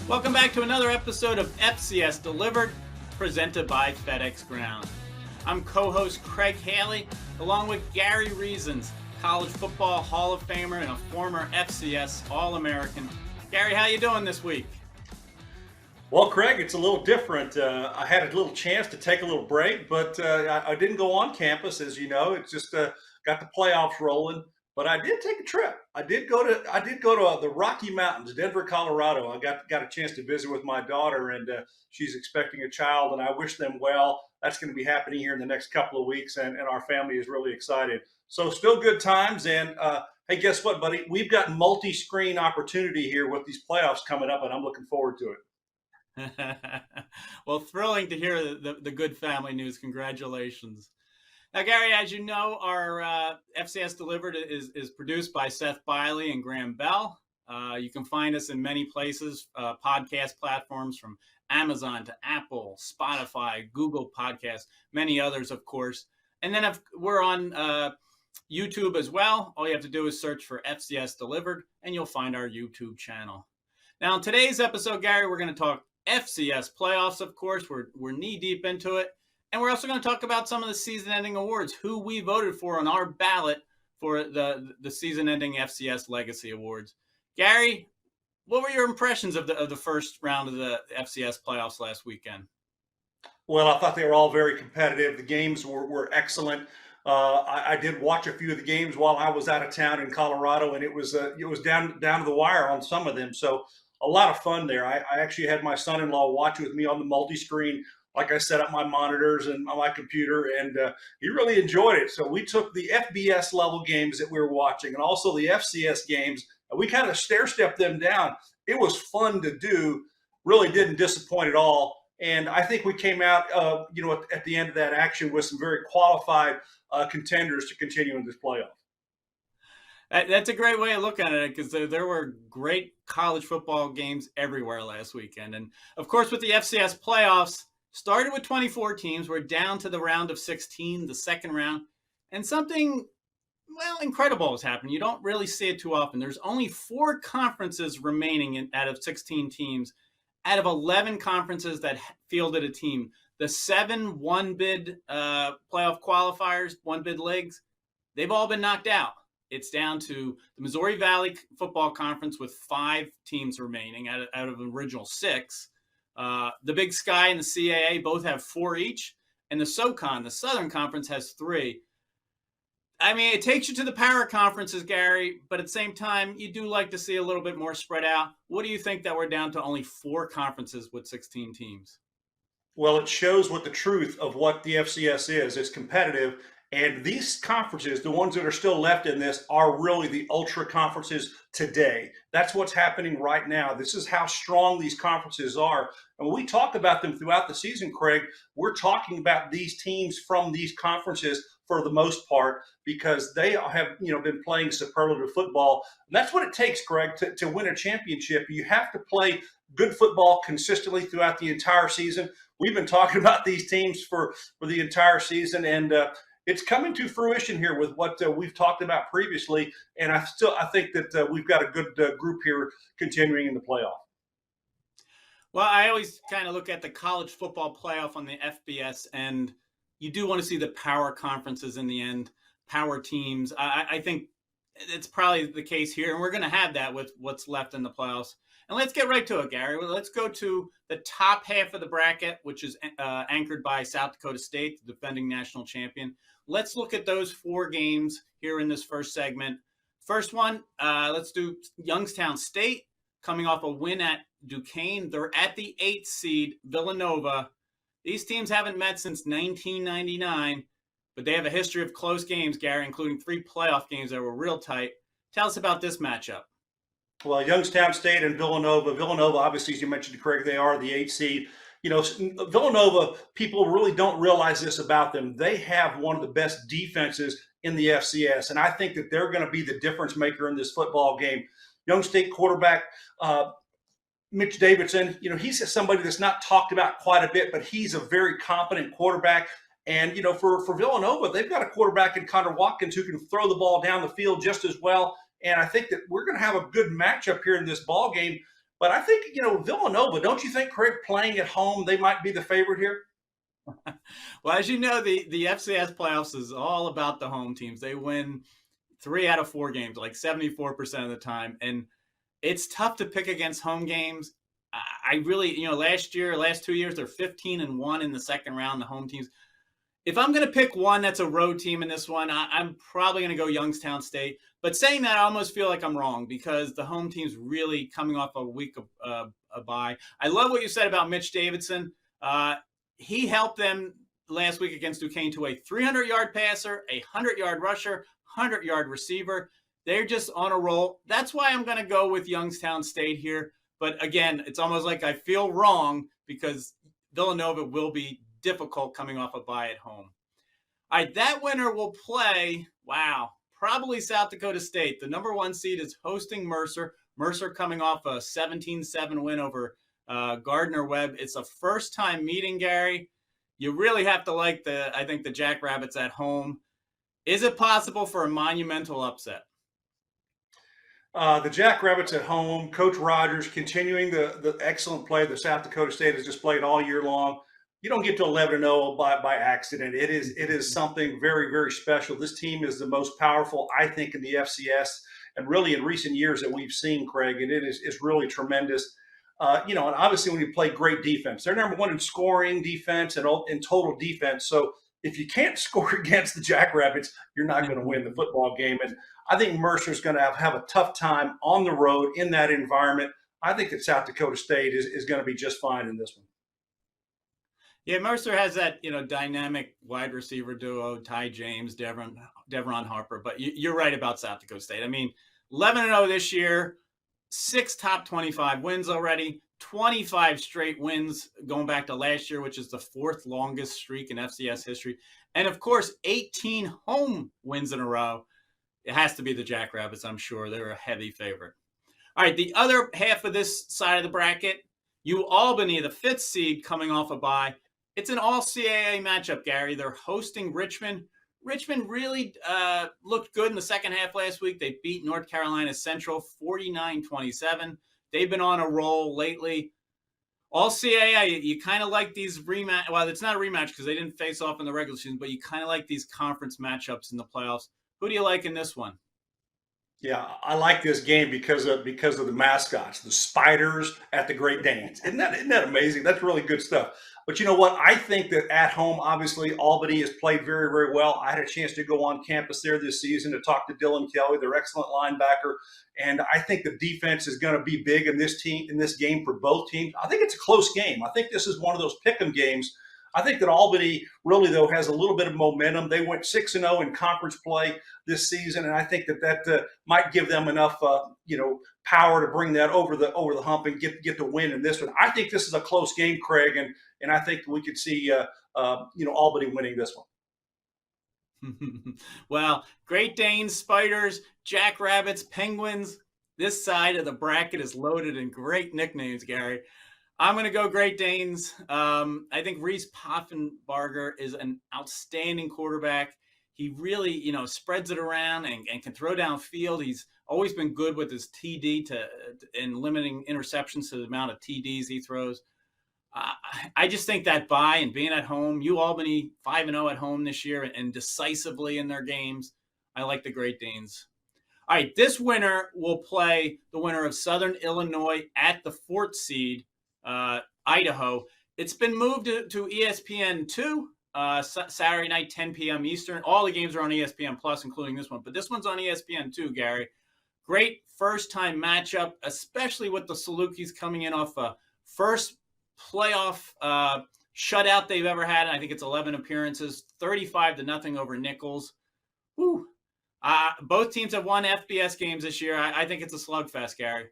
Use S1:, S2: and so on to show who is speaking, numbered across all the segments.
S1: Welcome back to another episode of FCS Delivered, presented by FedEx Ground. I'm co-host Craig Haley, along with Gary Reasons, college football Hall of Famer and a former FCS All-American. Gary, how you doing this week?
S2: Well, Craig, it's a little different. I had a little chance to take a little break, but I didn't go on campus, as you know. It's just got the playoffs rolling. But I did take a trip. I did go to the Rocky Mountains, Denver, Colorado. I got a chance to visit with my daughter, and she's expecting a child, and I wish them well. That's going to be happening here in the next couple of weeks, and our family is really excited. So still good times. And hey, guess what, buddy? We've got multi-screen opportunity here with these playoffs coming up, and I'm looking forward to it.
S1: Well, thrilling to hear the good family news. Congratulations. Now, Gary, as you know, our FCS Delivered is produced by Seth Biley and Graham Bell. You can find us in many places, podcast platforms from Amazon to Apple, Spotify, Google Podcasts, many others, of course. And then we're on YouTube as well. All you have to do is search for FCS Delivered, and you'll find our YouTube channel. Now, in today's episode, Gary, we're going to talk FCS playoffs, of course. We're knee-deep into it. And we're also going to talk about some of the season-ending awards, who we voted for on our ballot for the season-ending FCS Legacy Awards. Gary, what were your impressions of the first round of the FCS playoffs last weekend?
S2: Well, I thought they were all very competitive. The games were excellent. I did watch a few of the games while I was out of town in Colorado, and it was down to the wire on some of them. So a lot of fun there. I actually had my son-in-law watch with me on the multi-screen. Like I set up my monitors and my computer, and he really enjoyed it. So we took the FBS level games that we were watching and also the FCS games, and we kind of stair-stepped them down. It was fun to do, really didn't disappoint at all. And I think we came out, at the end of that action with some very qualified contenders to continue in this playoff.
S1: That's a great way of looking at it, because there were great college football games everywhere last weekend. And, of course, with the FCS playoffs, started with 24 teams. We're down to the round of 16, the second round. And something, well, incredible has happened. You don't really see it too often. There's only 4 conferences remaining out of 16 teams, out of 11 conferences that fielded a team. The 7 one-bid playoff qualifiers, one-bid leagues, they've all been knocked out. It's down to the Missouri Valley Football Conference with 5 teams remaining out of the original 6. The Big Sky and the CAA both have 4 each, and the SoCon, the Southern Conference, has 3. I mean, it takes you to the power conferences, Gary, but at the same time, you do like to see a little bit more spread out. What do you think that we're down to only 4 conferences with 16 teams?
S2: Well, it shows what the truth of what the FCS is. It's competitive. And these conferences, the ones that are still left in this, are really the ultra conferences today. That's what's happening right now. This is how strong these conferences are. And when we talk about them throughout the season, Craig, we're talking about these teams from these conferences for the most part, because they have been playing superlative football. And that's what it takes, Craig, to win a championship. You have to play good football consistently throughout the entire season. We've been talking about these teams for the entire season, and it's coming to fruition here with what we've talked about previously, and I think that we've got a good group here continuing in the playoff.
S1: Well, I always kind of look at the college football playoff on the FBS, and you do want to see the power conferences in the end, power teams. I think it's probably the case here, and we're going to have that with what's left in the playoffs. And let's get right to it, Gary. Let's go to the top half of the bracket, which is anchored by South Dakota State, the defending national champion. Let's look at those 4 games here in this first segment. First one, let's do Youngstown State coming off a win at Buchanan. They're at the 8th seed, Villanova. These teams haven't met since 1999, but they have a history of close games, Gary, including 3 playoff games that were real tight. Tell us about this matchup.
S2: Well, Youngstown State and Villanova. Villanova, obviously, as you mentioned, Craig, they are the 8th seed. Villanova, people really don't realize this about them. They have one of the best defenses in the FCS, and I think that they're going to be the difference maker in this football game. Young State quarterback Mitch Davidson, he's somebody that's not talked about quite a bit, but he's a very competent quarterback. And, for Villanova, they've got a quarterback in Connor Watkins who can throw the ball down the field just as well. And I think that we're going to have a good matchup here in this ball game. But I think, Villanova, don't you think, Craig, playing at home, they might be the favorite here?
S1: Well, as you know, the FCS playoffs is all about the home teams. They win 3 out of 4 games, like 74% of the time. And it's tough to pick against home games. I really, last 2 years, they're 15-1 in the second round, the home teams. If I'm going to pick one that's a road team in this one, I'm probably going to go Youngstown State. But saying that, I almost feel like I'm wrong because the home team's really coming off a week of a bye. I love what you said about Mitch Davidson. He helped them last week against Duquesne to a 300-yard passer, a 100-yard rusher, 100-yard receiver. They're just on a roll. That's why I'm going to go with Youngstown State here. But again, it's almost like I feel wrong because Villanova will be difficult coming off a bye at home. All right, that winner will play, probably South Dakota State. The number 1 seed is hosting Mercer. Mercer coming off a 17-7 win over Gardner-Webb. It's a first-time meeting, Gary. You really have to like the Jackrabbits at home. Is it possible for a monumental upset?
S2: The Jackrabbits at home, Coach Rogers continuing the excellent play that South Dakota State has displayed all year long. You don't get to 11-0 by accident. It is something very, very special. This team is the most powerful, I think, in the FCS, and really in recent years that we've seen, Craig, and it's really tremendous. And obviously when you play great defense, they're number 1 in scoring defense and in total defense. So if you can't score against the Jackrabbits, you're not going to win the football game. And I think Mercer's going to have a tough time on the road in that environment. I think that South Dakota State is going to be just fine in this one.
S1: Yeah, Mercer has that, dynamic wide receiver duo, Ty James, Devron Harper. But you're right about South Dakota State. I mean, 11-0 this year, 6 top 25 wins already, 25 straight wins going back to last year, which is the 4th longest streak in FCS history. And, of course, 18 home wins in a row. It has to be the Jackrabbits, I'm sure. They're a heavy favorite. All right, the other half of this side of the bracket, Albany, the 5th seed coming off a bye. It's an all-CAA matchup, Gary. They're hosting Richmond. Richmond really looked good in the second half last week. They beat North Carolina Central 49-27. They've been on a roll lately. All-CAA, you kind of like these rematch. Well, it's not a rematch because they didn't face off in the regular season, but you kind of like these conference matchups in the playoffs. Who do you like in this one?
S2: Yeah, I like this game because of the mascots, the spiders at the Great Danes. Isn't that amazing? That's really good stuff. But you know what? I think that at home, obviously, Albany has played very, very well. I had a chance to go on campus there this season to talk to Dylan Kelly, their excellent linebacker. And I think the defense is going to be big in this game for both teams. I think it's a close game. I think this is one of those pick'em games. I think that Albany really, though, has a little bit of momentum. They went 6-0 in conference play this season, and I think that might give them enough, power to bring that over the hump and get the win in this one. I think this is a close game, Craig, and I think we could see Albany winning this
S1: one. Well, Great Danes, Spiders, Jackrabbits, Penguins. This side of the bracket is loaded in great nicknames, Gary. I'm going to go Great Danes. I think Reese Poffenbarger is an outstanding quarterback. He really, spreads it around and can throw downfield. He's always been good with his TD and limiting interceptions to the amount of TDs he throws. I just think that bye and being at home, Albany 5-0 at home this year and decisively in their games. I like the Great Danes. All right, this winner will play the winner of Southern Illinois at the 4th seed, Idaho. It's been moved to ESPN2, Saturday night, 10 p.m. Eastern. All the games are on ESPN Plus, including this one. But this one's on ESPN2, Gary. Great first-time matchup, especially with the Salukis coming in off a first playoff shutout they've ever had. I think it's 11 appearances, 35-0 over Nichols. Whew. Both teams have won FBS games this year. I think it's a slugfest, Gary.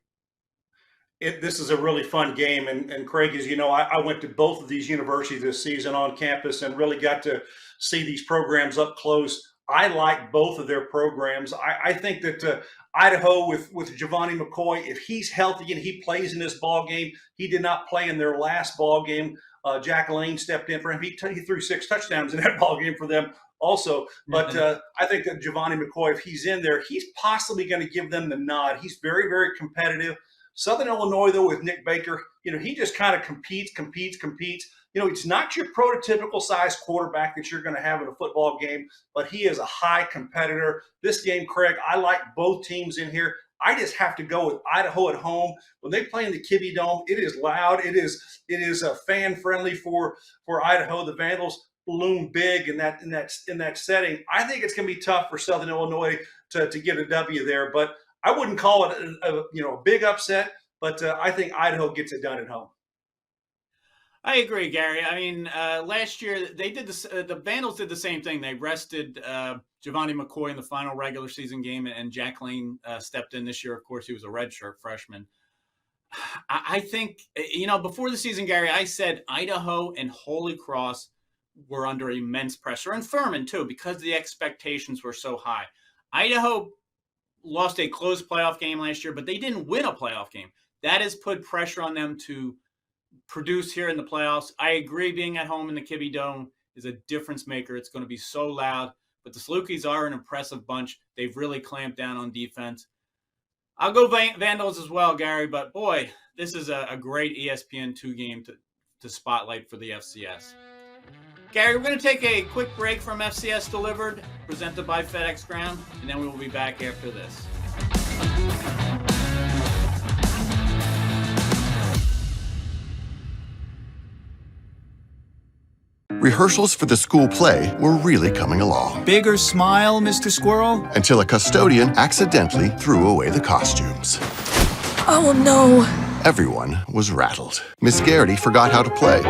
S2: This is a really fun game. And Craig, as you know, I went to both of these universities this season on campus and really got to see these programs up close. I like both of their programs. I think that Idaho with Giovanni McCoy, if he's healthy and he plays in this ball game, he did not play in their last ball game. Jack Lane stepped in for him. He threw 6 touchdowns in that ball game for them also. But I think that Giovanni McCoy, if he's in there, he's possibly going to give them the nod. He's very, very competitive. Southern Illinois, though, with Nick Baker, he just kind of competes. He's not your prototypical size quarterback that you're going to have in a football game, but he is a high competitor. This game, Craig, I like both teams in here. I just have to go with Idaho at home. When they play in the Kibbe Dome, it is loud. It is fan friendly for Idaho. The Vandals loom big in that setting. I think it's going to be tough for Southern Illinois to get a W there, but I wouldn't call it a big upset. But I think Idaho gets it done at home.
S1: I agree, Gary. I mean, last year they did this. The Vandals did the same thing. They rested Giovanni McCoy in the final regular season game, and Jack Lane stepped in this year. Of course, he was a redshirt freshman. I think, before the season, Gary, I said Idaho and Holy Cross were under immense pressure, and Furman too, because the expectations were so high. Idaho lost a close playoff game last year, but they didn't win a playoff game. That has put pressure on them to produce here in the playoffs. I agree, being at home in the Kibbe Dome is a difference maker. It's going to be so loud, but the Salukis are an impressive bunch. They've really clamped down on defense. I'll go Vandals as well, Gary, but boy, this is a great ESPN2 game to spotlight for the FCS. Gary, we're going to take a quick break from FCS Delivered, presented by FedEx Ground, and then we will be back after this.
S3: Rehearsals for the school play were really coming along.
S4: Bigger smile, Mr. Squirrel?
S3: Until a custodian accidentally threw away the costumes.
S5: Oh no.
S3: Everyone was rattled. Miss Garrity forgot how to play.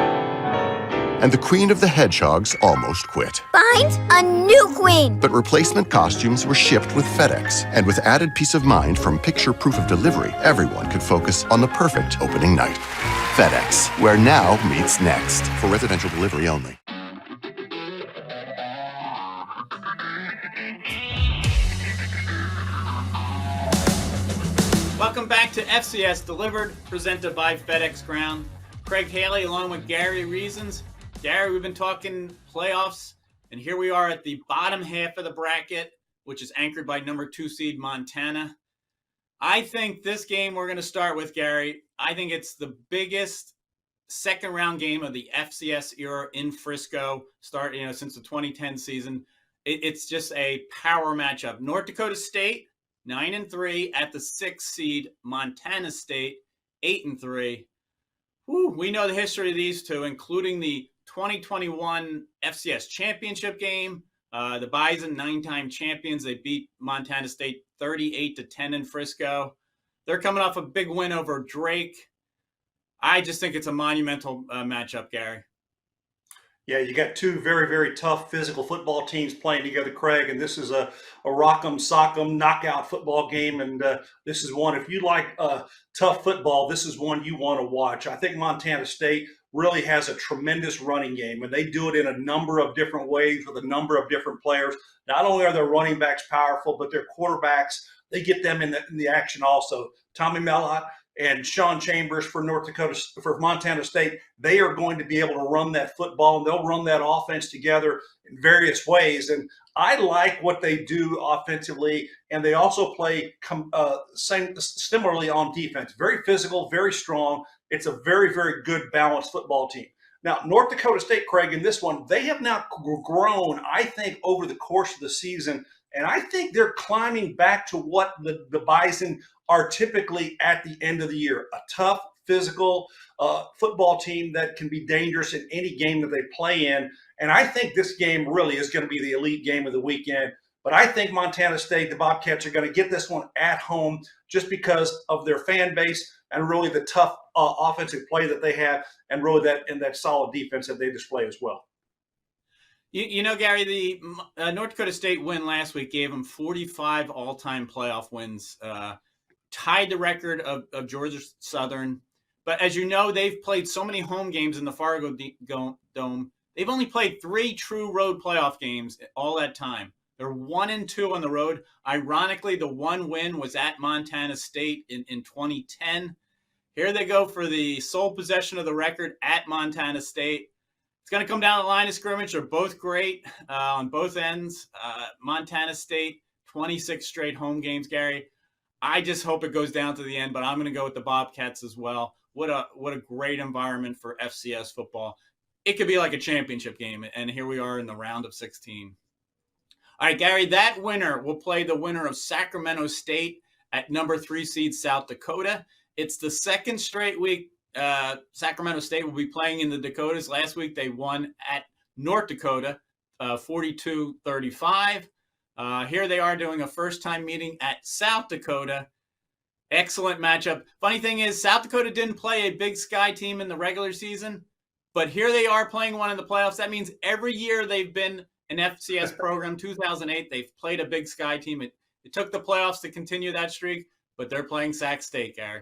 S3: And the Queen of the Hedgehogs almost quit.
S5: Find a new queen!
S3: But replacement costumes were shipped with FedEx, and with added peace of mind from picture proof of delivery, everyone could focus on the perfect opening night. FedEx, where now meets next. For residential delivery only.
S1: Welcome back to FCS Delivered, presented by FedEx Ground. Craig Haley along with Gary Reasons. Gary, we've been talking playoffs, and here we are at the bottom half of the bracket, which is anchored by number 2 seed Montana. I think this game we're going to start with, Gary, I think it's the biggest second-round game of the FCS era in Frisco, since the 2010 season. It's just a power matchup. North Dakota State, 9-3, at the 6th seed, Montana State, 8-3. We know the history of these two, including the 2021 FCS championship game. The Bison, 9-time champions, they beat Montana State 38-10 in Frisco. They're coming off a big win over Drake. I just think it's a monumental matchup, Gary.
S2: Yeah, you got two very, very tough physical football teams playing together, Craig, and this is a rock'em sock'em knockout football game, and this is one, if you like tough football, this is one you want to watch. I think Montana State really has a tremendous running game, and they do it in a number of different ways with a number of different players. Not only are their running backs powerful, but their quarterbacks, they get them in the action also. Tommy Mellott and Sean Chambers for Montana State, they are going to be able to run that football, and they'll run that offense together in various ways. And I like what they do offensively, and they also play similarly on defense. Very physical, very strong. It's a very, very good balanced football team. Now, North Dakota State, Craig, in this one, they have now grown, I think, over the course of the season. And I think they're climbing back to what the Bison are typically at the end of the year. A tough, physical football team that can be dangerous in any game that they play in. And I think this game really is going to be the elite game of the weekend. But I think Montana State, the Bobcats, are going to get this one at home just because of their fan base and really the tough offensive play that they have, and really that solid defense that they display as well.
S1: Gary, the North Dakota State win last week gave them 45 all-time playoff wins, tied the record of Georgia Southern. But as you know, they've played so many home games in the Fargo Dome. They've only played 3 true road playoff games all that time. They're 1-2 on the road. Ironically, the one win was at Montana State in 2010. Here they go for the sole possession of the record at Montana State. It's going to come down the line of scrimmage. They're both great on both ends. Montana State, 26 straight home games, Gary. I just hope it goes down to the end, but I'm going to go with the Bobcats as well. What a great environment for FCS football. It could be like a championship game, and here we are in the round of 16. All right, Gary, that winner will play the winner of Sacramento State at number 3 seed South Dakota. It's the second straight week Sacramento State will be playing in the Dakotas. Last week they won at North Dakota 42-35. Here they are doing a first-time meeting at South Dakota. Excellent matchup. Funny thing is, South Dakota didn't play a Big Sky team in the regular season, but here they are playing one in the playoffs. That means every year they've been an FCS program. 2008, they've played a Big Sky team. It took the playoffs to continue that streak, but they're playing Sac State, Gary.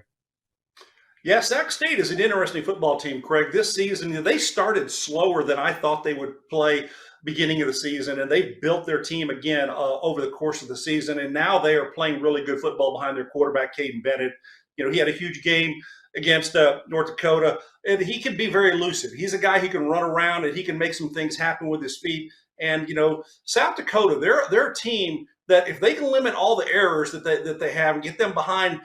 S2: Yeah, Sac State is an interesting football team, Craig. This season, they started slower than I thought they would play beginning of the season, and they built their team again over the course of the season, and now they are playing really good football behind their quarterback, Caden Bennett. He had a huge game against North Dakota, and he can be very elusive. He's a guy who can run around, and he can make some things happen with his feet. And, South Dakota, they're a team that if they can limit all the errors that they have and get them behind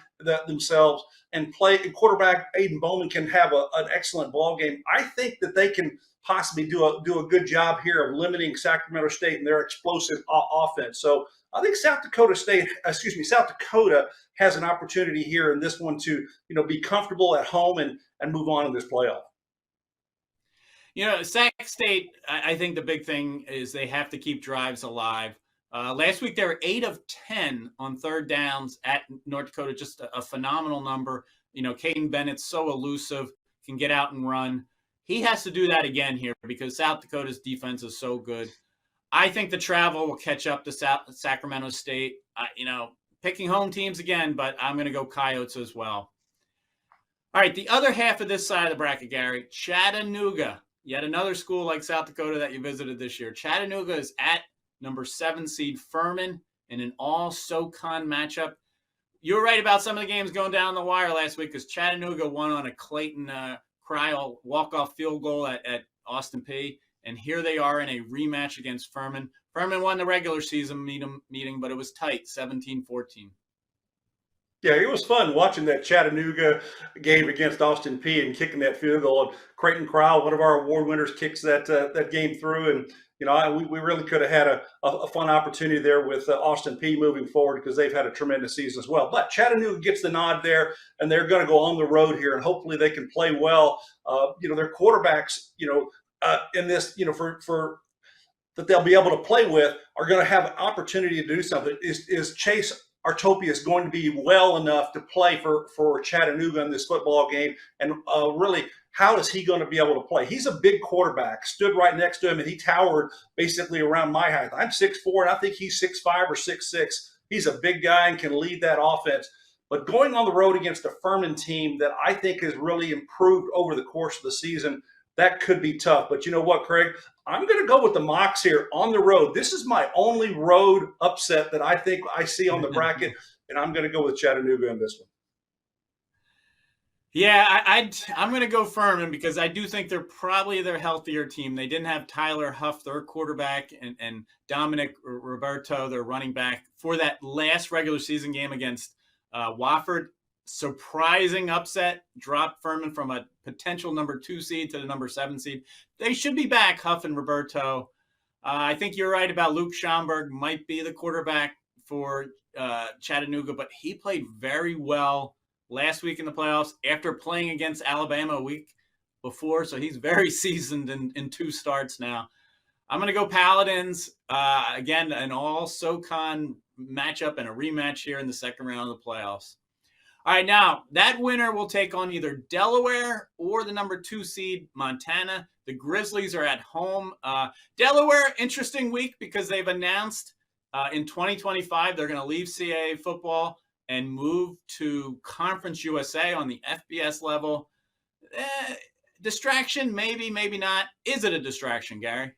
S2: themselves and play, and quarterback Aiden Bowman can have an excellent ball game, I think that they can possibly do a good job here of limiting Sacramento State and their explosive offense. So I think South Dakota has an opportunity here in this one to, be comfortable at home and move on in this playoff.
S1: Sac State, I think the big thing is they have to keep drives alive. Last week, they were 8 of 10 on third downs at North Dakota, just a phenomenal number. Caden Bennett's so elusive, can get out and run. He has to do that again here because South Dakota's defense is so good. I think the travel will catch up to Sacramento State. Picking home teams again, but I'm going to go Coyotes as well. All right, the other half of this side of the bracket, Gary, Chattanooga. Yet another school like South Dakota that you visited this year. Chattanooga is at number 7 seed Furman in an all-SoCon matchup. You were right about some of the games going down the wire last week because Chattanooga won on a Clayton Cryle walk-off field goal at Austin Peay. And here they are in a rematch against Furman. Furman won the regular season meeting, but it was tight, 17-14.
S2: Yeah, it was fun watching that Chattanooga game against Austin Peay and kicking that field goal. And Creighton Cryle, one of our award winners, kicks that game through. And, we really could have had a fun opportunity there with Austin Peay moving forward because they've had a tremendous season as well. But Chattanooga gets the nod there, and they're going to go on the road here, and hopefully they can play well. Their quarterbacks, in this, for that they'll be able to play with are going to have an opportunity to do something. Is Chase Artopia is going to be well enough to play for Chattanooga in this football game? And really, how is he going to be able to play? He's a big quarterback, stood right next to him, and he towered basically around my height. I'm 6'4", and I think he's 6'5" or 6'6". He's a big guy and can lead that offense. But going on the road against a Furman team that I think has really improved over the course of the season, that could be tough. But you know what, Craig? I'm going to go with the Mocs here on the road. This is my only road upset that I think I see on the bracket, and I'm going to go with Chattanooga in this one.
S1: Yeah, I'm going to go Furman because I do think they're probably their healthier team. They didn't have Tyler Huff, their quarterback, and Dominic Roberto, their running back, for that last regular season game against Wofford. Surprising upset, dropped Furman from a potential number 2 seed to the number 7 seed. They should be back, Huff and Roberto. I think you're right about Luke Schomburg might be the quarterback for Chattanooga, but he played very well last week in the playoffs after playing against Alabama a week before, so he's very seasoned in 2 starts now. I'm going to go Paladins. Again, an all-SoCon matchup and a rematch here in the second round of the playoffs. All right, now that winner will take on either Delaware or the number 2 seed Montana. The Grizzlies are at home. Delaware, interesting week because they've announced in 2025 they're going to leave CAA football and move to Conference USA on the FBS level. Distraction, maybe, maybe not. Is it a distraction, Gary?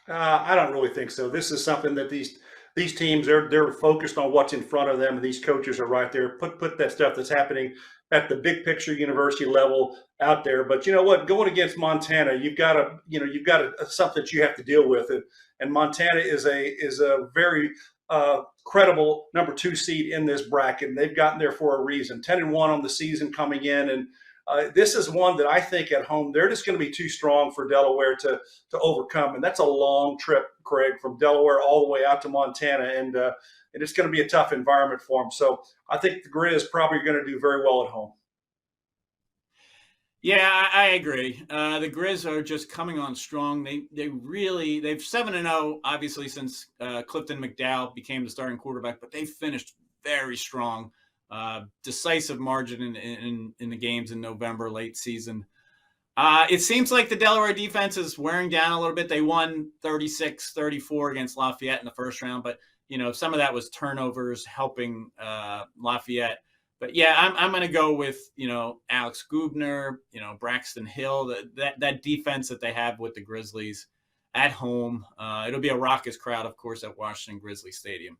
S2: I don't really think so. This is something that these teams, they're focused on what's in front of them, and these coaches are right there. Put that stuff that's happening at the big picture university level out there. But you know what? Going against Montana, you've got something that you have to deal with it. And Montana is a very credible number 2 seed in this bracket. And they've gotten there for a reason. 10-1 on the season coming in, and this is one that I think at home they're just going to be too strong for Delaware to overcome. And that's a long trip, Craig, from Delaware all the way out to Montana, and it's going to be a tough environment for them. So I think the Grizz probably going to do very well at home.
S1: Yeah, I agree. The Grizz are just coming on strong. They've 7-0, obviously, since Clifton McDowell became the starting quarterback, but they finished very strong. Decisive margin in the games in November, late season. It seems like the Delaware defense is wearing down a little bit. They won 36-34 against Lafayette in the first round, but some of that was turnovers helping Lafayette. But yeah, I'm going to go with, Alex Gubner, Braxton Hill, that defense that they have with the Grizzlies at home. It'll be a raucous crowd, of course, at Washington Grizzly Stadium.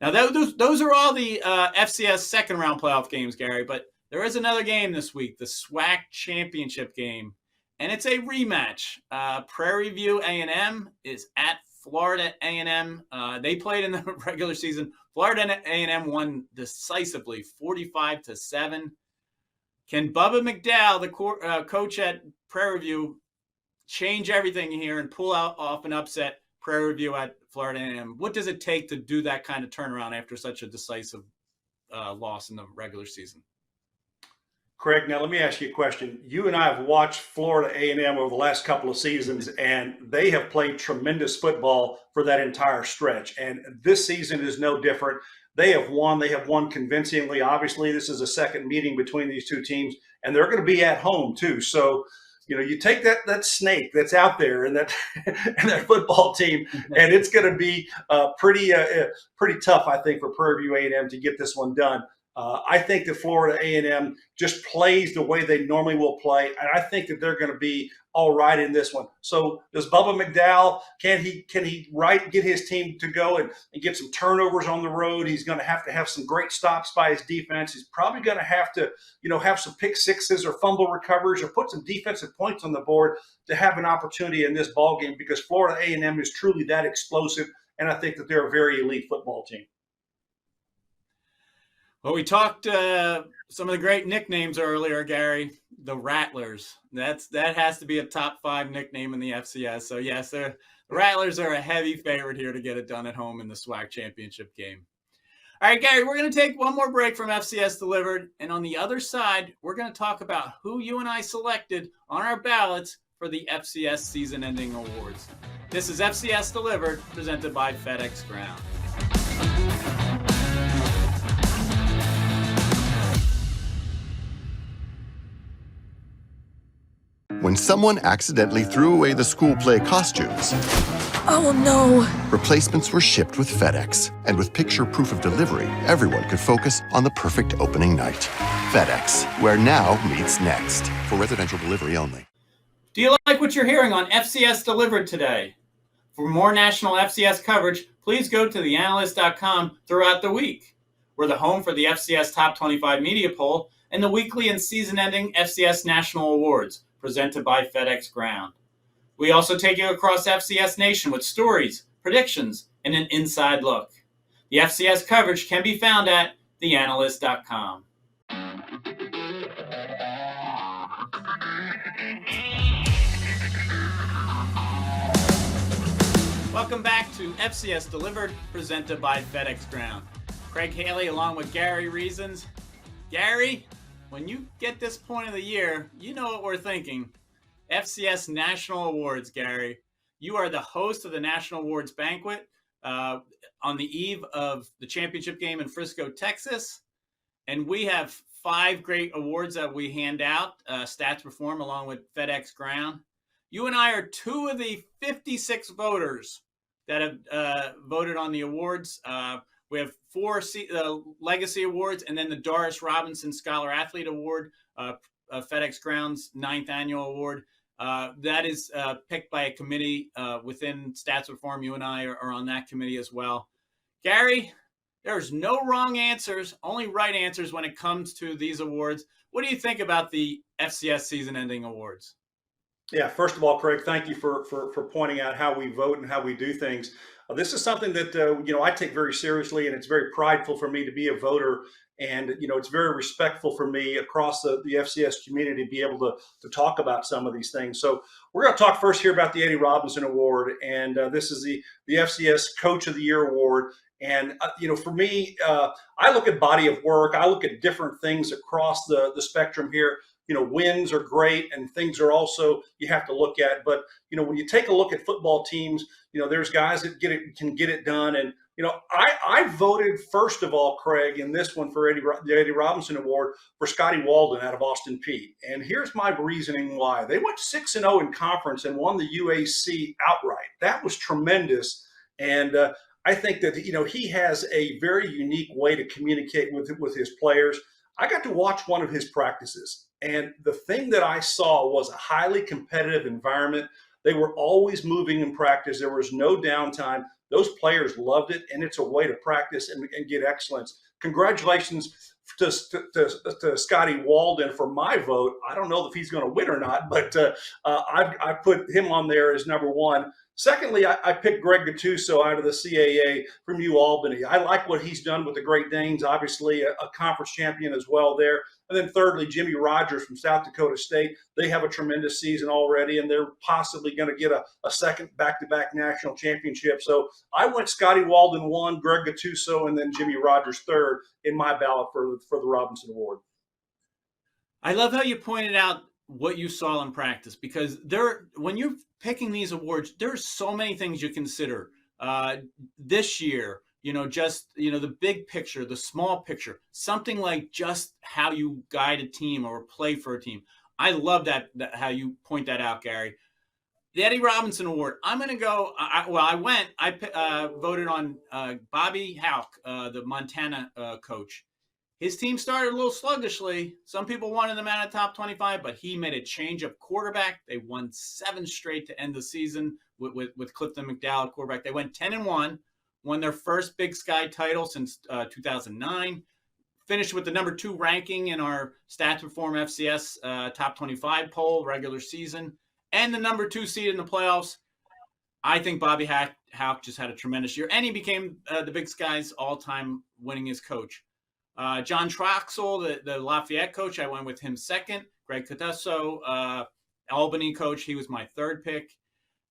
S1: Now, those are all the FCS second round playoff games, Gary, but there is another game this week, the SWAC championship game, and it's a rematch. Prairie View A&M is at Florida A&M. They played in the regular season. Florida A&M won decisively, 45-7. Can Bubba McDowell, the coach at Prairie View, change everything here and pull off an upset Prairie View at Florida A&M? What does it take to do that kind of turnaround after such a decisive loss in the regular season?
S2: Craig, now let me ask you a question. You and I have watched Florida A&M over the last couple of seasons, and they have played tremendous football for that entire stretch. And this season is no different. They have won. They have won convincingly. Obviously, this is a second meeting between these two teams, and they're going to be at home too. So, you take that snake that's out there and that and that football team, and it's going to be pretty tough, I think, for Prairie View A&M to get this one done. I think that Florida A&M just plays the way they normally will play, and I think that they're going to be all right in this one. So does Bubba McDowell, can he get his team to go and get some turnovers on the road? He's going to have some great stops by his defense. He's probably going to have to, have some pick sixes or fumble recoveries or put some defensive points on the board to have an opportunity in this ball game, because Florida A&M is truly that explosive, and I think that they're a very elite football team.
S1: Well, we talked some of the great nicknames earlier, Gary. The Rattlers. That has to be a top 5 nickname in the FCS. So yes, the Rattlers are a heavy favorite here to get it done at home in the SWAC championship game. All right, Gary, we're going to take one more break from FCS Delivered, and on the other side, we're going to talk about who you and I selected on our ballots for the FCS season-ending awards. This is FCS Delivered, presented by FedEx Ground.
S3: When someone accidentally threw away the school play costumes,
S5: Oh no.
S3: replacements were shipped with FedEx. And with picture proof of delivery, everyone could focus on the perfect opening night. FedEx, where now meets next. For residential delivery only.
S1: Do you like what you're hearing on FCS Delivered today? For more national FCS coverage, please go to theanalyst.com throughout the week. We're the home for the FCS Top 25 Media Poll and the weekly and season-ending FCS National Awards, presented by FedEx Ground. We also take you across FCS Nation with stories, predictions, and an inside look. The FCS coverage can be found at theanalyst.com. Welcome back to FCS Delivered, presented by FedEx Ground. Craig Haley along with Gary Reasons. Gary, when you get this point of the year, you know what we're thinking. FCS National Awards, Gary. You are the host of the National Awards Banquet on the eve of the championship game in Frisco, Texas. And we have 5 great awards that we hand out, Stats Perform along with FedEx Ground. You and I are 2 of the 56 voters that have voted on the awards. We have 4 Legacy Awards, and then the Doris Robinson Scholar Athlete Award, FedEx Ground's 9th annual award. That is picked by a committee within Stats Reform. You and I are on that committee as well. Gary, There's no wrong answers, only right answers when it comes to these awards. What do you think about the FCS season-ending awards?
S2: Yeah, first of all, Craig, thank you for pointing out how we vote and how we do things. This is something that I take very seriously, and it's very prideful for me to be a voter. And it's very respectful for me across the FCS community to be able to talk about some of these things. So we're going to talk first here about the Eddie Robinson Award, and this is the FCS Coach of the Year Award. And for me, I look at body of work. I look at different things across the spectrum here. Wins are great, and things are also you have to look at. But when you take a look at football teams, there's guys that can get it done. And I voted first of all, Craig, in this one for the Eddie Robinson Award for Scotty Walden out of Austin Peay. And here's my reasoning why. They went 6-0 in conference and won the UAC outright. That was tremendous. And I think that he has a very unique way to communicate with his players. I got to watch one of his practices, and the thing that I saw was a highly competitive environment. They were always moving in practice. There was no downtime. Those players loved it, and it's a way to practice and get excellence. Congratulations to Scotty Walden for my vote. I don't know if he's going to win or not, but I put him on there as number one. Secondly, I picked Greg Gattuso out of the CAA from UAlbany. I like what he's done with the Great Danes, obviously a conference champion as well there. And then thirdly, Jimmy Rogers from South Dakota State. They have a tremendous season already, and they're possibly going to get a second back-to-back national championship. So I went Scotty Walden 1, Greg Gattuso, and then Jimmy Rogers 3rd in my ballot for the Robinson Award.
S1: I love how you pointed out what you saw in practice, because when you're picking these awards, there's so many things you consider. This year, the big picture, the small picture, something like just how you guide a team or play for a team. I love that how you point that out, Gary. The Eddie Robinson Award, I'm going to go, I voted on Bobby Hauck, the Montana coach. His team started a little sluggishly. Some people wanted him out of top 25, but he made a change of quarterback. They won 7 straight to end the season with Clifton McDowell quarterback. They went 10-1, won their first Big Sky title since 2009, finished with the number 2 ranking in our Stats Reform FCS top 25 poll regular season, and the number 2 seed in the playoffs. I think Bobby Hauck just had a tremendous year, and he became the Big Sky's all-time winningest coach. John Troxel, the Lafayette coach, I went with him second. Greg Gattuso, Albany coach, he was my third pick.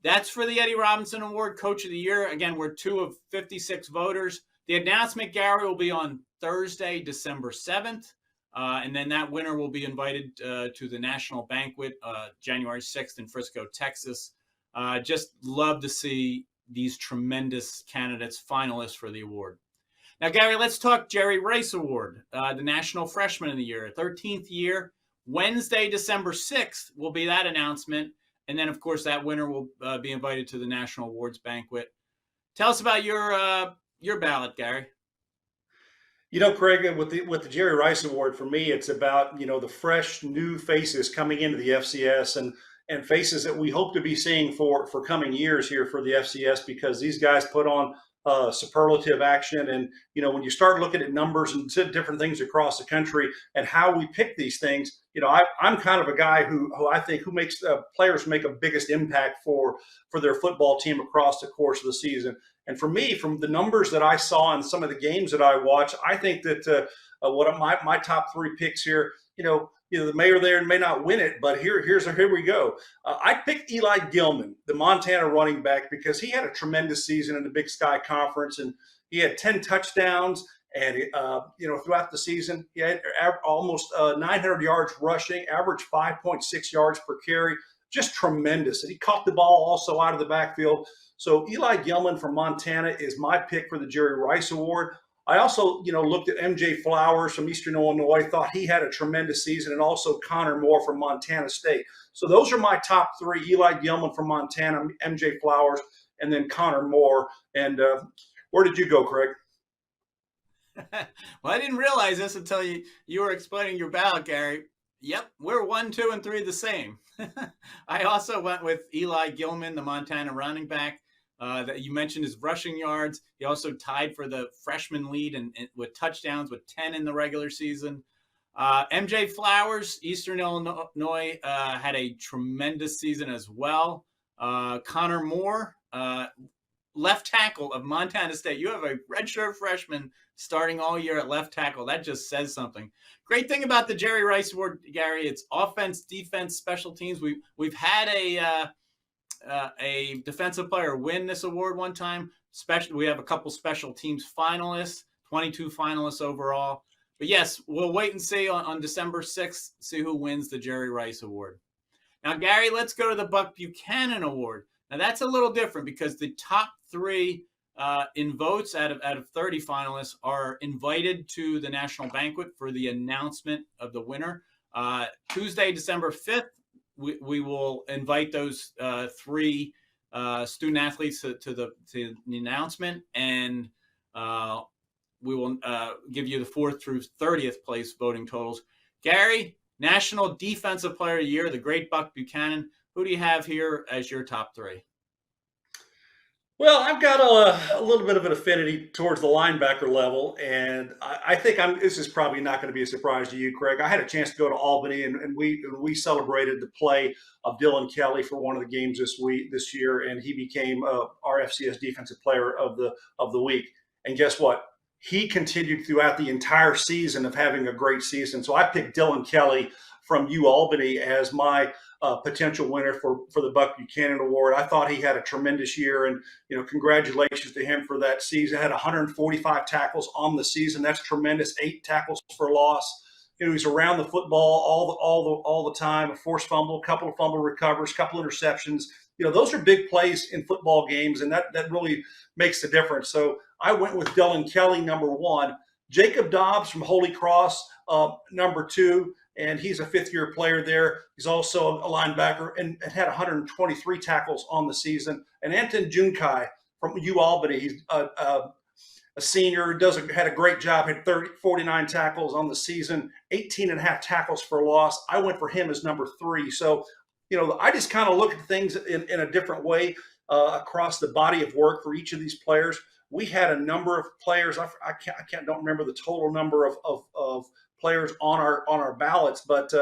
S1: That's for the Eddie Robinson Award, Coach of the Year. Again, we're 2 of 56 voters. The announcement, Gary, will be on Thursday, December 7th. And then that winner will be invited to the national banquet January 6th in Frisco, Texas. Just love to see these tremendous candidates, finalists for the award. Now, Gary, let's talk Jerry Rice Award, the National Freshman of the Year, 13th year. Wednesday, December 6th will be that announcement. And then, of course, that winner will be invited to the National Awards Banquet. Tell us about your ballot, Gary.
S2: Craig, with the Jerry Rice Award, for me, it's about, the fresh new faces coming into the FCS and faces that we hope to be seeing for coming years here for the FCS, because these guys put on superlative action. And, when you start looking at numbers and different things across the country and how we pick these things, I'm kind of a guy who I think makes players make a biggest impact for their football team across the course of the season. And for me, from the numbers that I saw in some of the games that I watched, I think that what my top 3 picks here, the mayor there may not win it, but here we go. I picked Eli Gilman, the Montana running back, because he had a tremendous season in the Big Sky Conference, and he had 10 touchdowns. And throughout the season, he had almost 900 yards rushing, average 5.6 yards per carry, just tremendous. And he caught the ball also out of the backfield. So Eli Gilman from Montana is my pick for the Jerry Rice Award. I also, looked at MJ Flowers from Eastern Illinois, thought he had a tremendous season, and also Connor Moore from Montana State. So those are my top 3, Eli Gilman from Montana, MJ Flowers, and then Connor Moore. And where did you go, Craig?
S1: Well, I didn't realize this until you were explaining your ballot, Gary. Yep, we're 1, 2, and 3 the same. I also went with Eli Gilman, the Montana running back. that you mentioned his rushing yards. He also tied for the freshman lead and with touchdowns with 10 in the regular season. MJ Flowers, Eastern Illinois, had a tremendous season as well. Connor Moore, left tackle of Montana State. You have a redshirt freshman starting all year at left tackle. That just says something. Great thing about the Jerry Rice Award, Gary, it's offense, defense, special teams. We've had a defensive player win this award one time. We have a couple special teams finalists, 22 finalists overall. But yes, we'll wait and see on December 6th, see who wins the Jerry Rice Award. Now, Gary, let's go to the Buck Buchanan Award. Now, that's a little different because the top 3 in votes out of 30 finalists are invited to the national banquet for the announcement of the winner. Tuesday, December 5th, we will invite those 3 student athletes to the announcement, and we will give you the 4th through 30th place voting totals. Gary, National Defensive Player of the Year, the great Buck Buchanan. Who do you have here as your top 3?
S2: Well, I've got a little bit of an affinity towards the linebacker level, and I think this is probably not going to be a surprise to you, Craig. I had a chance to go to Albany, and we celebrated the play of Dylan Kelly for one of the games this year, and he became our FCS Defensive Player of the Week. And guess what? He continued throughout the entire season of having a great season. So I picked Dylan Kelly from UAlbany as my potential winner for the Buck Buchanan Award. I thought he had a tremendous year, and congratulations to him for that season. Had 145 tackles on the season. That's tremendous. 8 tackles for loss. He's around the football all the time. A forced fumble, a couple of fumble recovers, a couple interceptions. Those are big plays in football games, and that really makes the difference. So I went with Dylan Kelly, number 1. Jacob Dobbs from Holy Cross, number 2. And he's a 5th-year player there. He's also a linebacker and had 123 tackles on the season. And Anton Junkai from UAlbany, he's a senior, had a great job, had 49 tackles on the season, 18 and a half tackles for loss. I went for him as number 3. So, I just kind of look at things in a different way across the body of work for each of these players. We had a number of players. I don't remember the total number of players on our ballots, but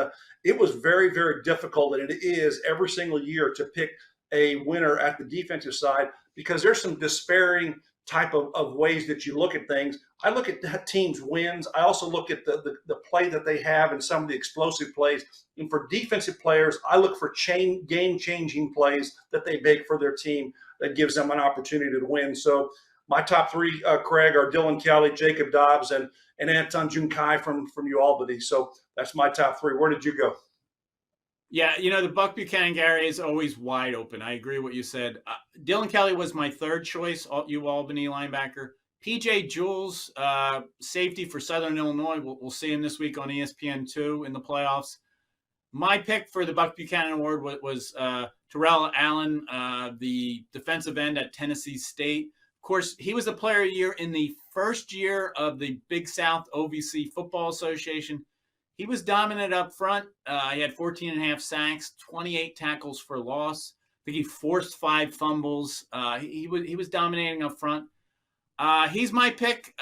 S2: it was very, very difficult, and it is every single year to pick a winner at the defensive side because there's some despairing type of ways that you look at things. I look at that team's wins. I also look at the play that they have and some of the explosive plays. And for defensive players, I look for game-changing plays that they make for their team that gives them an opportunity to win. So my top 3, Craig, are Dylan Kelly, Jacob Dobbs, and Anton Junkai from UAlbany. So that's my top 3. Where did you go?
S1: Yeah, the Buck Buchanan, Gary, is always wide open. I agree with what you said. Dylan Kelly was my 3rd choice, UAlbany linebacker. PJ Jules, safety for Southern Illinois. We'll see him this week on ESPN2 in the playoffs. My pick for the Buck Buchanan Award was Terrell Allen, the defensive end at Tennessee State. Of course, he was the player of the year in the first year of the Big South OVC Football Association. He was dominant up front. He had 14 and a half sacks, 28 tackles for loss. I think he forced 5 fumbles. He was dominating up front. He's my pick.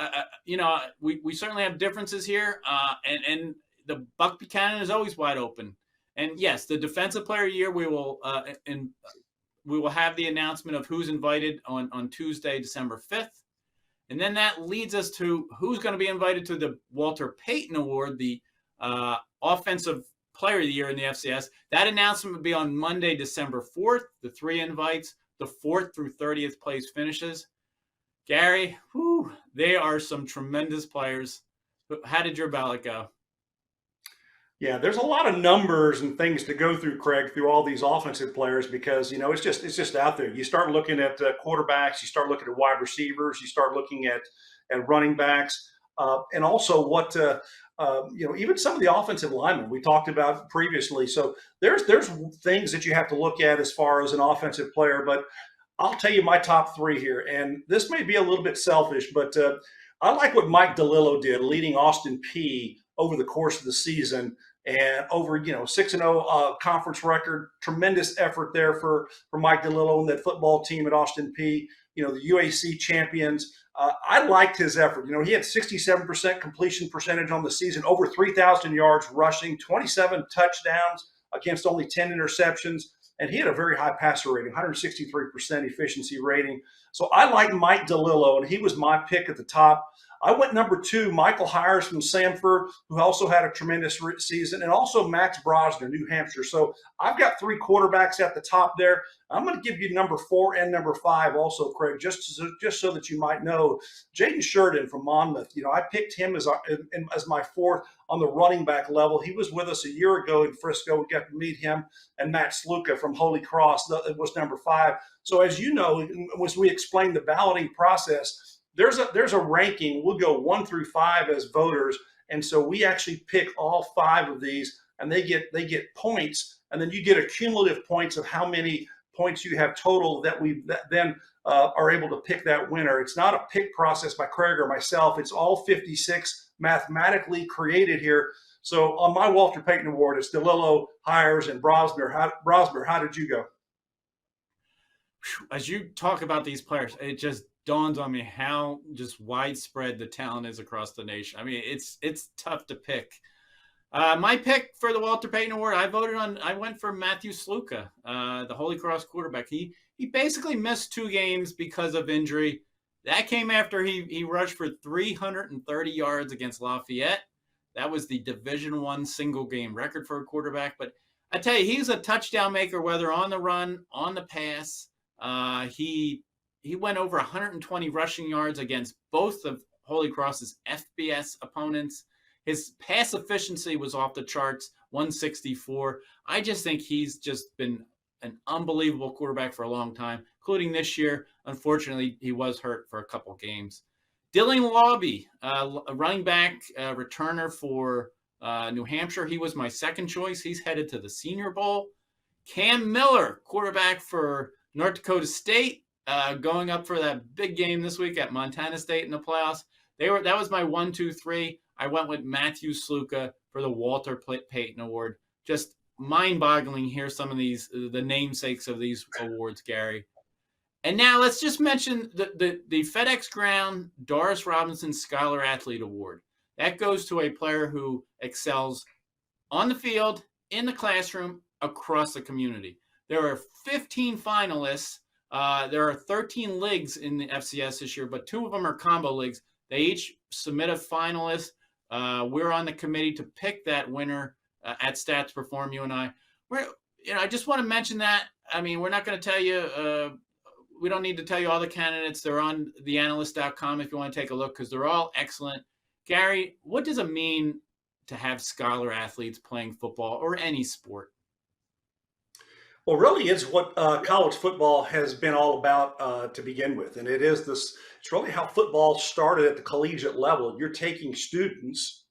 S1: We certainly have differences here, and the Buck Buchanan is always wide open. And yes, the Defensive Player of the Year, we will have the announcement of who's invited on Tuesday, December 5th. And then that leads us to who's going to be invited to the Walter Payton Award, the Offensive Player of the Year in the FCS. That announcement will be on Monday, December 4th. The 3 invites, the 4th through 30th place finishes. Gary, they are some tremendous players. How did your ballot go?
S2: Yeah, there's a lot of numbers and things to go through, Craig, through all these offensive players because it's just out there. You start looking at quarterbacks, you start looking at wide receivers, you start looking at running backs, and also what even some of the offensive linemen we talked about previously. So there's things that you have to look at as far as an offensive player. But I'll tell you my top 3 here, and this may be a little bit selfish, but I like what Mike DeLillo did, leading Austin Peay over the course of the season. and over 6-0 conference record. Tremendous effort there for Mike DeLillo and that football team at Austin Peay. The UAC champions. I liked his effort. He had 67% completion percentage on the season, over 3,000 yards rushing, 27 touchdowns against only 10 interceptions. And he had a very high passer rating, 163% efficiency rating. So I like Mike DeLillo, and he was my pick at the top. I went number 2, Michael Hires from Samford, who also had a tremendous season, and also Max Brosner, New Hampshire. So I've got 3 quarterbacks at the top there. I'm going to give you number 4 and number 5 also, Craig, just so that you might know. Jaden Sheridan from Monmouth, I picked him as my 4th on the running back level. He was with us a year ago in Frisco. We got to meet him. And Matt Sluka from Holy Cross was number 5. So as you know, as we explained the balloting process, there's a ranking. We'll go 1 through 5 as voters, and so we actually pick all 5 of these, and they get points, and then you get a cumulative points of how many points you have total that we then are able to pick that winner. It's not a pick process by Craig or myself. It's all 56 mathematically created here. So on my Walter Payton Award, it's DeLillo, Hires, and Brosner. How did you go?
S1: As you talk about these players, it just dawns on me how just widespread the talent is across the nation. I mean, it's tough to pick. My pick for the Walter Payton Award, I went for Matthew Sluka, the Holy Cross quarterback. He basically missed 2 games because of injury. That came after he rushed for 330 yards against Lafayette. That was the Division I single game record for a quarterback. But I tell you, he's a touchdown maker, whether on the run, on the pass. He went over 120 rushing yards against both of Holy Cross's FBS opponents. His pass efficiency was off the charts, 164. I just think he's just been an unbelievable quarterback for a long time, including this year. Unfortunately, he was hurt for a couple games. Dylan Lobby, a running back returner for New Hampshire. He was my second choice. He's headed to the Senior Bowl. Cam Miller, quarterback for North Dakota State. Going up for that big game this week at Montana State in the playoffs. That was my 1, 2, 3. I went with Matthew Sluka for the Walter Payton Award. Just mind-boggling here, some of the namesakes of these awards, Gary. And now let's just mention the FedEx Ground Doris Robinson Scholar Athlete Award. That goes to a player who excels on the field, in the classroom, across the community. There are 15 finalists. There are 13 leagues in the FCS this year, but 2 of them are combo leagues. They each submit a finalist. We're on the committee to pick that winner at Stats Perform, you and I. I just want to mention that. I mean, we're not going to tell you, we don't need to tell you all the candidates. They're on theanalyst.com if you want to take a look, because they're all excellent. Gary, what does it mean to have scholar athletes playing football or any sport?
S2: Well, really is what college football has been all about to begin with. And it's really how football started at the collegiate level. You're taking students,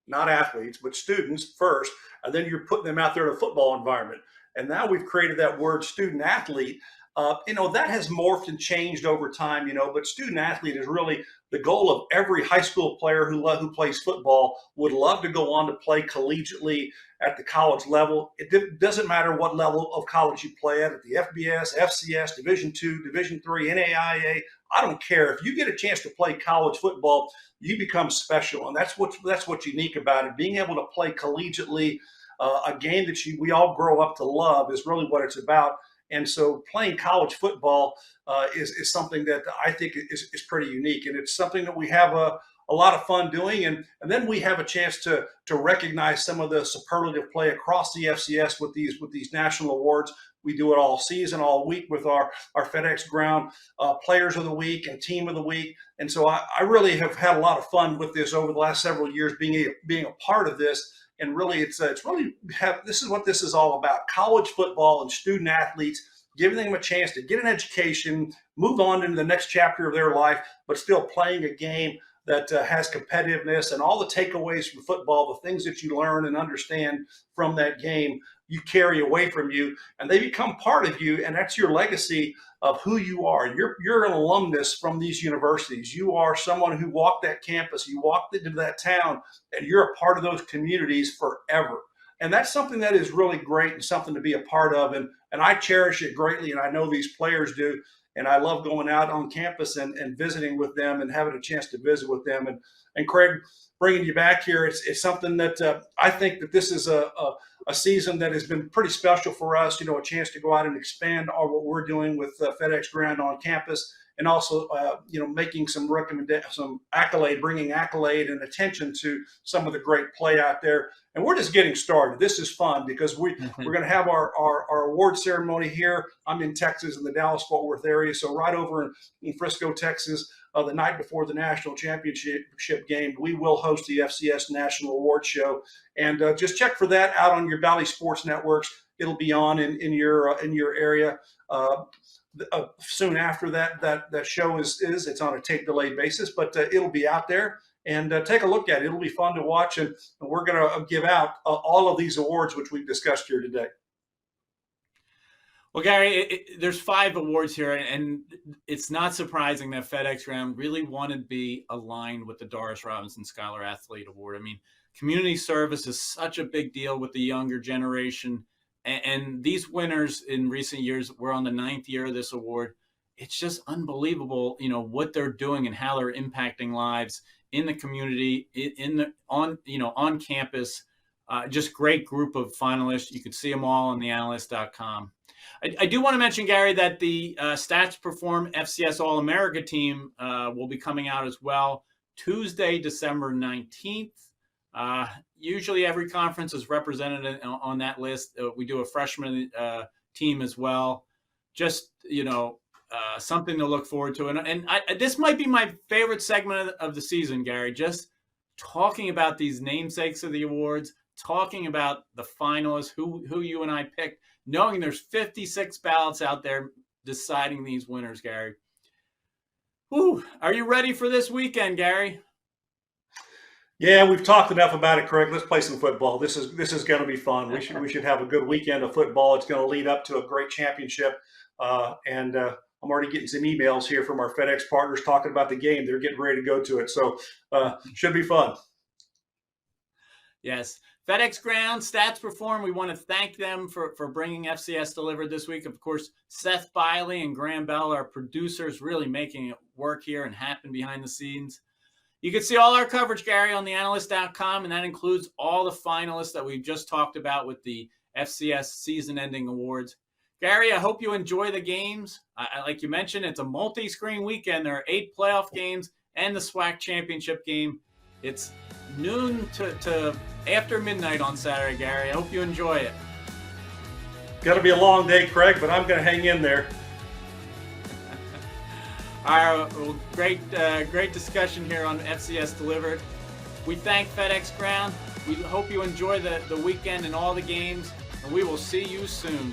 S2: not athletes, but students first, and then you're putting them out there in a football environment. And now we've created that word student athlete. That has morphed and changed over time, but student athlete is really the goal of every high school player who plays football would love to go on to play collegiately at the college level. It doesn't matter what level of college you play at the FBS, FCS, Division II, Division III, NAIA. I don't care. If you get a chance to play college football, you become special. And that's what's unique about it. Being able to play collegiately, a game that we all grow up to love is really what it's about. And so playing college football is something that I think is pretty unique. And it's something that we have a lot of fun doing. And then we have a chance to recognize some of the superlative play across the FCS with these national awards. We do it all season, all week with our FedEx Ground Players of the Week and Team of the Week. And so I really have had a lot of fun with this over the last several years, being a part of this. And really, this is what this is all about: college football and student athletes, giving them a chance to get an education, move on into the next chapter of their life, but still playing a game that has competitiveness and all the takeaways from football, the things that you learn and understand from that game, you carry away from you, and they become part of you, and that's your legacy of who you are. You're an alumnus from these universities. You are someone who walked that campus, you walked into that town, and you're a part of those communities forever. And that's something that is really great and something to be a part of. And I cherish it greatly, and I know these players do. And I love going out on campus and visiting with them and having a chance to visit with them. And Craig, bringing you back here, it's something that I think that this is a season that has been pretty special for us, a chance to go out and expand on what we're doing with FedEx Ground on campus, and also, making some bringing accolade and attention to some of the great play out there. And we're just getting started. This is fun because we're going to have our award ceremony here. I'm in Texas, in the Dallas-Fort Worth area, so right over in Frisco, Texas, the night before the national championship game, we will host the FCS National Award Show. And just check for that out on your Valley Sports networks. It'll be on in your area. Soon after that show is it's on a tape delay basis, but it'll be out there, and take a look at it. It'll be fun to watch, and we're going to give out all of these awards which we've discussed here today.
S1: Well, Gary, there's 5 awards here, and it's not surprising that FedEx Ground really wanted to be aligned with the Doris Robinson Scholar Athlete Award. I mean, community service is such a big deal with the younger generation. And these winners in recent years, we're on the 9th year of this award. It's just unbelievable, what they're doing and how they're impacting lives in the community, on campus. Just great group of finalists. You can see them all on the Analyst.com. I do want to mention, Gary, that the Stats Perform FCS All-America team will be coming out as well Tuesday, December 19th. Usually every conference is represented on that list. We do a freshman team as well. Just, something to look forward to. And this might be my favorite segment of the season, Gary, just talking about these namesakes of the awards, talking about the finalists, who you and I picked, knowing there's 56 ballots out there deciding these winners, Gary. Whew. Are you ready for this weekend, Gary?
S2: Yeah, we've talked enough about it, Craig. Let's play some football. This is going to be fun. We should have a good weekend of football. It's going to lead up to a great championship. And I'm already getting some emails here from our FedEx partners talking about the game. They're getting ready to go to it. So should be fun.
S1: Yes. FedEx Ground, Stats Perform, we want to thank them for bringing FCS Delivered this week. Of course, Seth Biley and Graham Bell, our producers, really making it work here and happen behind the scenes. You can see all our coverage, Gary, on the Analyst.com, and that includes all the finalists that we've just talked about with the FCS season-ending awards. Gary, I hope you enjoy the games. Like you mentioned, it's a multi-screen weekend. There are 8 playoff games and the SWAC championship game. It's noon to after midnight on Saturday, Gary. I hope you enjoy it.
S2: Got to be a long day, Craig, but I'm going to hang in there.
S1: All right, well, great discussion here on FCS Delivered. We thank FedEx Ground. We hope you enjoy the weekend and all the games, and we will see you soon.